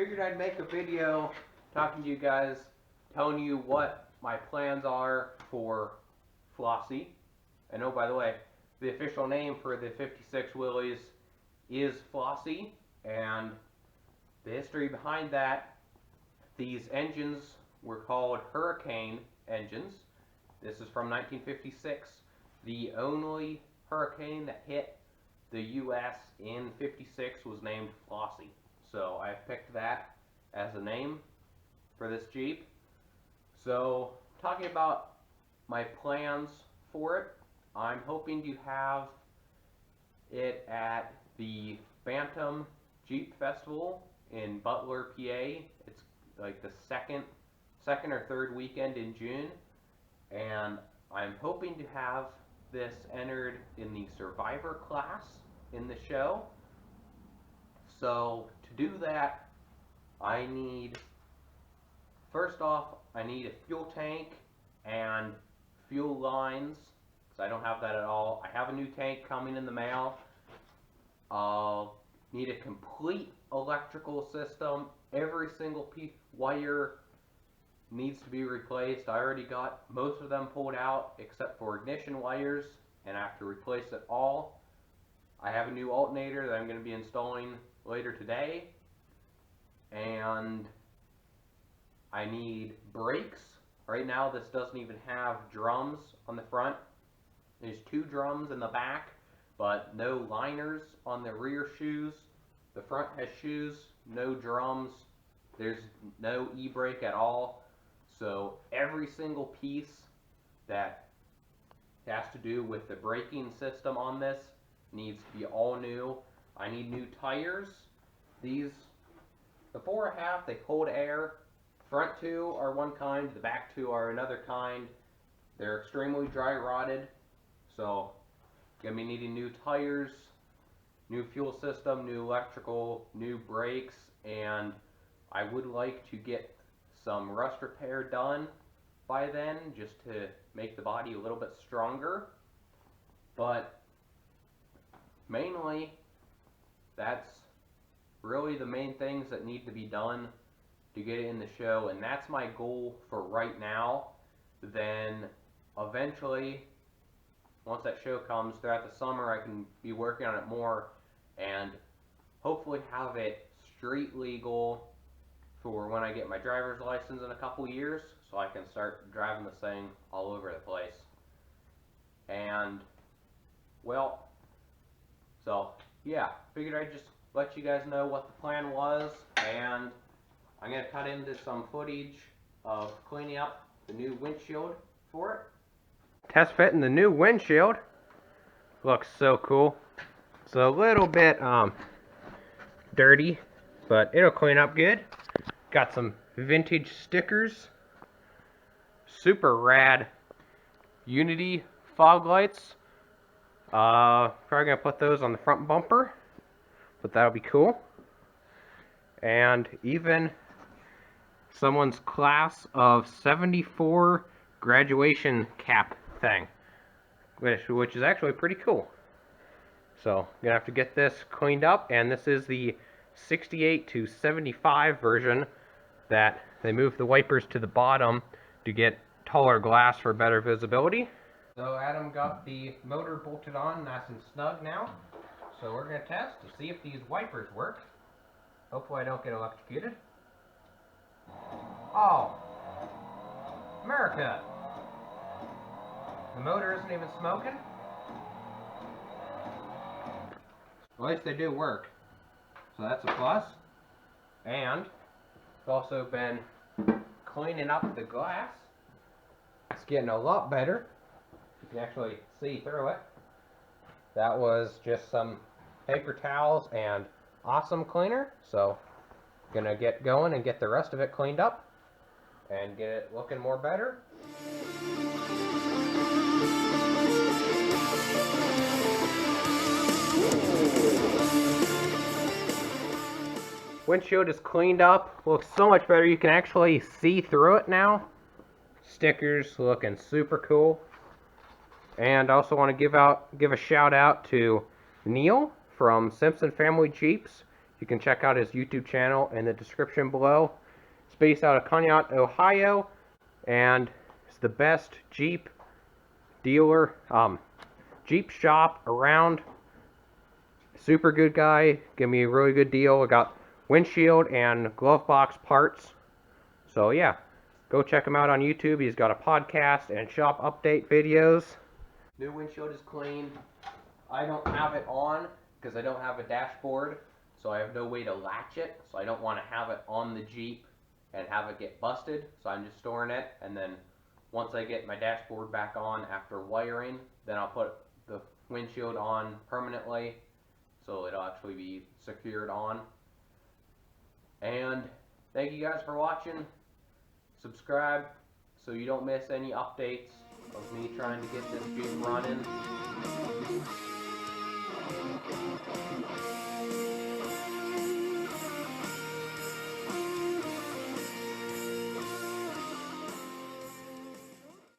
figured I'd make a video talking to you guys, telling you what my plans are for Flossie. And oh, by the way, the official name for the 56 Willys is Flossie, and the history behind that, these engines were called Hurricane engines. This is from 1956. The only hurricane that hit the US in 56 was named Flossie. So I picked that as a name for this Jeep. So talking about my plans for it, I'm hoping to have it at the Bantam Jeep Festival in Butler, PA. It's like the second or third weekend in June, and I'm hoping to have this entered in the Survivor class in the show. So to do that, I need, first off, I need a fuel tank and fuel lines, because I don't have that at all. I have a new tank coming in the mail. I'll need a complete electrical system. Every single wire needs to be replaced. I already got most of them pulled out except for ignition wires, and I have to replace it all. I have a new alternator that I'm going to be installing later today, and I need brakes. Right now this doesn't even have drums on the front. There's 2 drums in the back, but no liners on the rear shoes. The front has shoes, no drums. There's no e-brake at all. So every single piece that has to do with the braking system on this needs to be all new. I need new tires. These, the 4 I have, they hold air. Front 2 are one kind, the back 2 are another kind. They're extremely dry rotted, so gonna be needing new tires, new fuel system, new electrical, new brakes, and I would like to get some rust repair done by then, just to make the body a little bit stronger. But mainly, that's really the main things that need to be done to get it in the show, and that's my goal for right now. Then eventually, once that show comes throughout the summer, I can be working on it more and hopefully have it street legal for when I get my driver's license in a couple years, so I can start driving this thing all over the place. And well, so yeah, figured I'd just let you guys know what the plan was, and I'm going to cut into some footage of cleaning up the new windshield for it. Test fitting the new windshield. Looks so cool. It's a little bit dirty, but it'll clean up good. Got some vintage stickers. Super rad Unity fog lights. Probably going to put those on the front bumper, but that'll be cool. And even someone's class of 74 graduation cap thing, which is actually pretty cool. So I'm gonna have to get this cleaned up, and this is the 68 to 75 version that they moved the wipers to the bottom to get taller glass for better visibility. So Adam got the motor bolted on nice and snug now, so we're gonna test to see if these wipers work. Hopefully I don't get electrocuted. Oh, America! The motor isn't even smoking? Well, at least they do work, so that's a plus. And I've also been cleaning up the glass. It's getting a lot better. You can actually see through it. That was just some paper towels and awesome cleaner, so gonna get going and get the rest of it cleaned up and get it looking more better. Windshield is cleaned up, looks so much better. You can actually see through it now. Stickers looking super cool. And I also want to give a shout out to Neil from Simpson Family Jeeps. You can check out his YouTube channel in the description below. It's based out of Conneaut, Ohio, and it's the best Jeep dealer, Jeep shop around. Super good guy, give me a really good deal. I got windshield and glove box parts. So yeah, go check him out on YouTube. He's got a podcast and shop update videos. New windshield is clean. I don't have it on because I don't have a dashboard, so I have no way to latch it. So I don't want to have it on the Jeep and have it get busted. So I'm just storing it, and then once I get my dashboard back on after wiring, then I'll put the windshield on permanently, so it'll actually be secured on. And thank you guys for watching. Subscribe so you don't miss any updates of me trying to get this Jeep running.